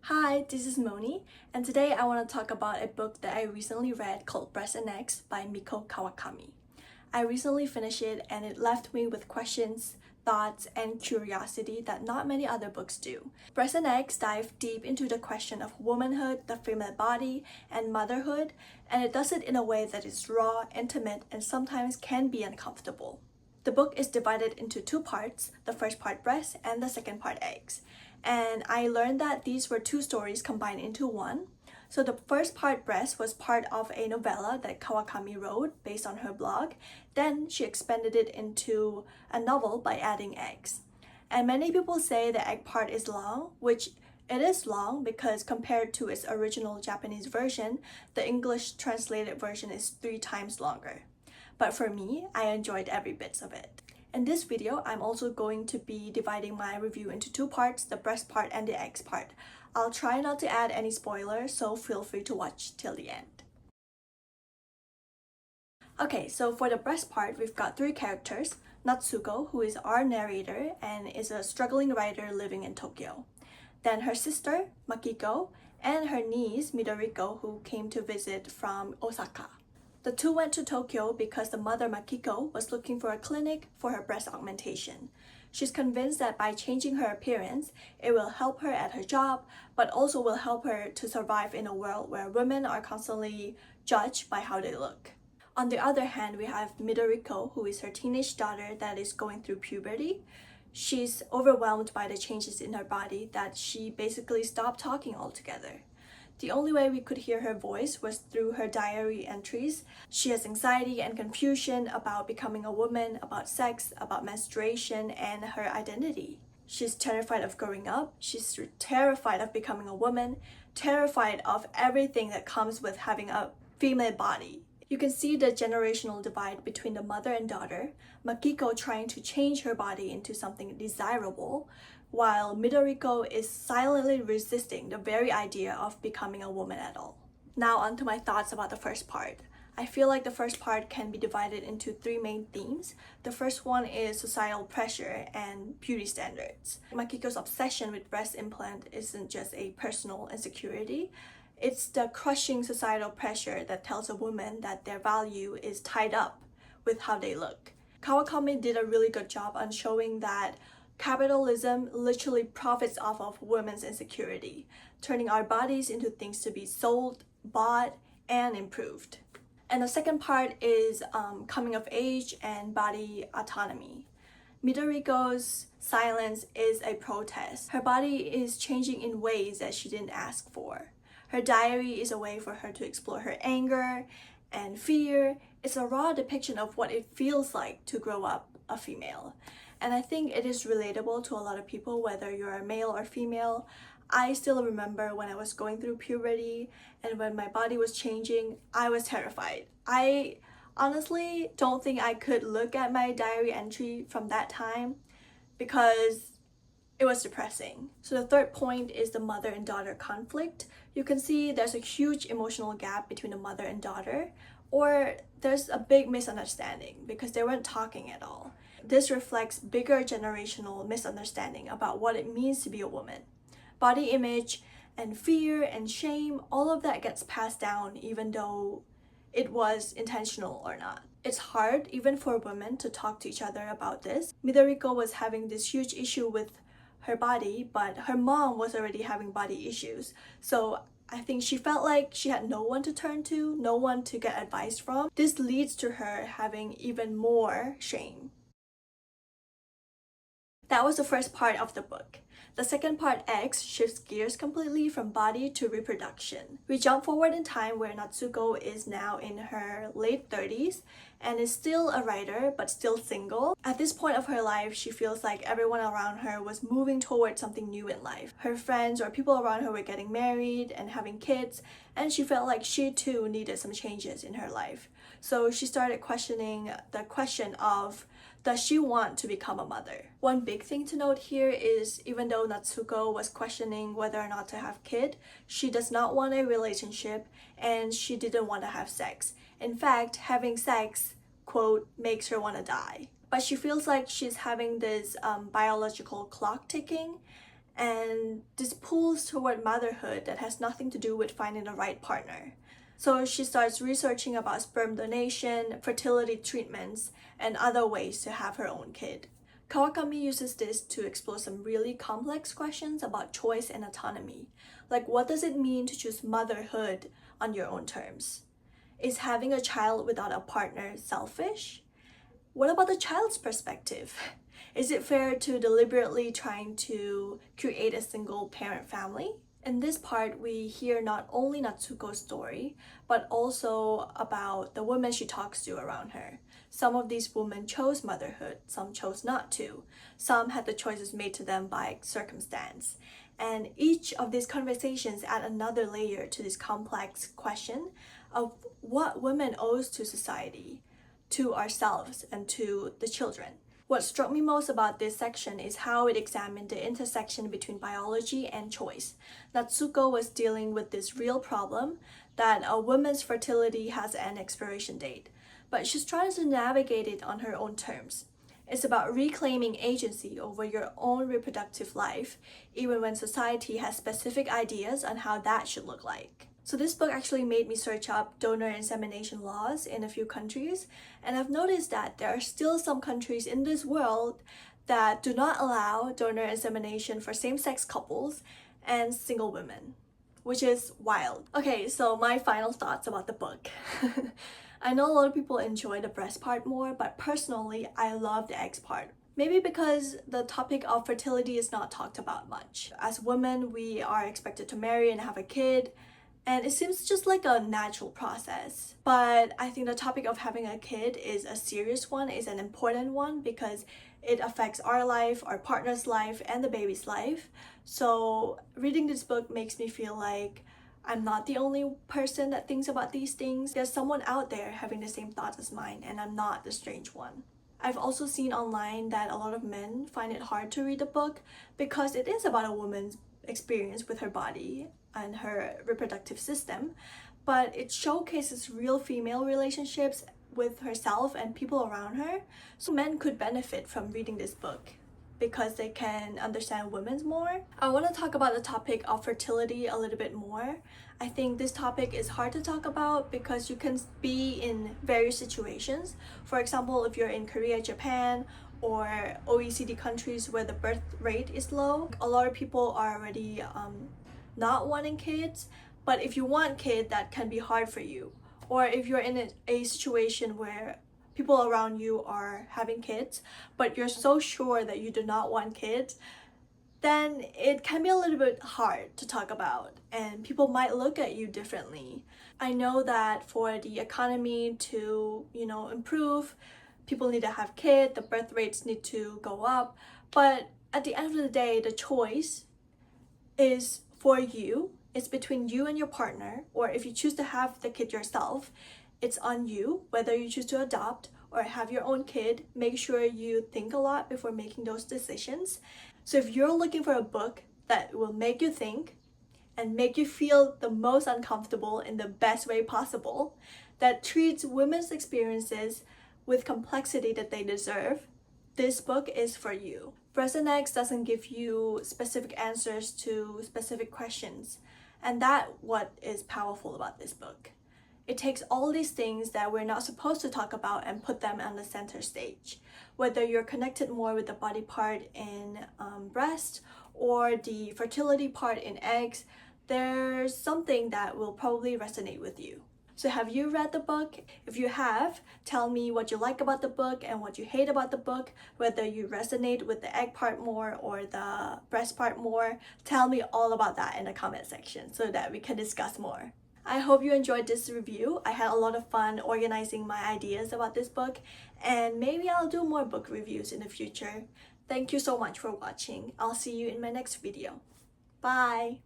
Hi, this is Mony, and today I want to talk about a book that I recently read called Breast and Eggs by Mieko Kawakami. I recently finished it and it left me with questions, thoughts, and curiosity that not many other books do. Breast and Eggs dive deep into the question of womanhood, the female body, and motherhood, and it does it in a way that is raw, intimate, and sometimes can be uncomfortable. The book is divided into two parts, the first part breast and the second part eggs. And I learned that these were two stories combined into one. So the first part breast was part of a novella that Kawakami wrote based on her blog. Then she expanded it into a novel by adding eggs. And many people say the egg part is long, which it is long because compared to its original Japanese version, the English translated version is 3 times longer. But for me, I enjoyed every bit of it. In this video, I'm also going to be dividing my review into two parts, the breast part and the eggs part. I'll try not to add any spoilers, so feel free to watch till the end. Okay, so for the breast part, we've got 3 characters. Natsuko, who is our narrator and is a struggling writer living in Tokyo. Then her sister, Makiko, and her niece, Midoriko, who came to visit from Osaka. The two went to Tokyo because the mother Makiko was looking for a clinic for her breast augmentation. She's convinced that by changing her appearance, it will help her at her job, but also will help her to survive in a world where women are constantly judged by how they look. On the other hand, we have Midoriko, who is her teenage daughter that is going through puberty. She's overwhelmed by the changes in her body that she basically stopped talking altogether. The only way we could hear her voice was through her diary entries. She has anxiety and confusion about becoming a woman, about sex, about menstruation, and her identity. She's terrified of growing up. She's terrified of becoming a woman, terrified of everything that comes with having a female body. You can see the generational divide between the mother and daughter, Makiko trying to change her body into something desirable, while Midoriko is silently resisting the very idea of becoming a woman at all. Now onto my thoughts about the first part. I feel like the first part can be divided into 3 main themes. The first one is societal pressure and beauty standards. Makiko's obsession with breast implant isn't just a personal insecurity. It's the crushing societal pressure that tells a woman that their value is tied up with how they look. Kawakami did a really good job on showing that capitalism literally profits off of women's insecurity, turning our bodies into things to be sold, bought, and improved. And the second part is coming of age and body autonomy. Midoriko's silence is a protest. Her body is changing in ways that she didn't ask for. Her diary is a way for her to explore her anger and fear. It's a raw depiction of what it feels like to grow up a female. And I think it is relatable to a lot of people, whether you're a male or female. I still remember when I was going through puberty and when my body was changing, I was terrified. I honestly don't think I could look at my diary entry from that time because it was depressing. So the third point is the mother and daughter conflict. You can see there's a huge emotional gap between the mother and daughter, or there's a big misunderstanding because they weren't talking at all. This reflects bigger generational misunderstanding about what it means to be a woman. Body image and fear and shame, all of that gets passed down even though it was intentional or not. It's hard even for women to talk to each other about this. Midoriko was having this huge issue with her body, but her mom was already having body issues. So I think she felt like she had no one to turn to, no one to get advice from. This leads to her having even more shame. That was the first part of the book. The second part, X, shifts gears completely from body to reproduction. We jump forward in time where Natsuko is now in her late 30s and is still a writer but still single. At this point of her life, she feels like everyone around her was moving towards something new in life. Her friends or people around her were getting married and having kids, and she felt like she too needed some changes in her life. So she started questioning the question of, does she want to become a mother? One big thing to note here is even though Natsuko was questioning whether or not to have kid, she does not want a relationship and she didn't want to have sex. In fact, having sex, quote, makes her want to die. But she feels like she's having this biological clock ticking and this pulls toward motherhood that has nothing to do with finding the right partner. So she starts researching about sperm donation, fertility treatments, and other ways to have her own kid. Kawakami uses this to explore some really complex questions about choice and autonomy. Like, what does it mean to choose motherhood on your own terms? Is having a child without a partner selfish? What about the child's perspective? Is it fair to deliberately trying to create a single parent family? In this part, we hear not only Natsuko's story, but also about the women she talks to around her. Some of these women chose motherhood, some chose not to. Some had the choices made to them by circumstance. And each of these conversations add another layer to this complex question of what women owes to society, to ourselves, and to the children. What struck me most about this section is how it examined the intersection between biology and choice. Natsuko was dealing with this real problem that a woman's fertility has an expiration date, but she's trying to navigate it on her own terms. It's about reclaiming agency over your own reproductive life, even when society has specific ideas on how that should look like. So this book actually made me search up donor insemination laws in a few countries, and I've noticed that there are still some countries in this world that do not allow donor insemination for same-sex couples and single women, which is wild. Okay, so my final thoughts about the book. I know a lot of people enjoy the breast part more, but personally, I love the eggs part. Maybe because the topic of fertility is not talked about much. As women, we are expected to marry and have a kid, and it seems just like a natural process. But I think the topic of having a kid is a serious one, is an important one, because it affects our life, our partner's life, and the baby's life. So reading this book makes me feel like I'm not the only person that thinks about these things. There's someone out there having the same thoughts as mine, and I'm not the strange one. I've also seen online that a lot of men find it hard to read the book because it is about a woman's experience with her body and her reproductive system, but it showcases real female relationships with herself and people around her. So men could benefit from reading this book because they can understand women more. I want to talk about the topic of fertility a little bit more. I think this topic is hard to talk about because you can be in various situations. For example, if you're in Korea, Japan, or OECD countries where the birth rate is low, a lot of people are already not wanting kids. But if you want kids, that can be hard for you. Or if you're in a situation where people around you are having kids, but you're so sure that you do not want kids, then it can be a little bit hard to talk about, and people might look at you differently. I know that for the economy to, improve, people need to have kids, the birth rates need to go up, but at the end of the day, the choice is for you. It's between you and your partner, or if you choose to have the kid yourself, it's on you, whether you choose to adopt or have your own kid. Make sure you think a lot before making those decisions. So if you're looking for a book that will make you think and make you feel the most uncomfortable in the best way possible, that treats women's experiences with complexity that they deserve, this book is for you. Breast and Eggs doesn't give you specific answers to specific questions, and that's what is powerful about this book. It takes all these things that we're not supposed to talk about and put them on the center stage. Whether you're connected more with the body part in breast or the fertility part in eggs, there's something that will probably resonate with you. So have you read the book? If you have, tell me what you like about the book and what you hate about the book, whether you resonate with the egg part more or the breast part more. Tell me all about that in the comment section so that we can discuss more. I hope you enjoyed this review. I had a lot of fun organizing my ideas about this book, and maybe I'll do more book reviews in the future. Thank you so much for watching. I'll see you in my next video. Bye!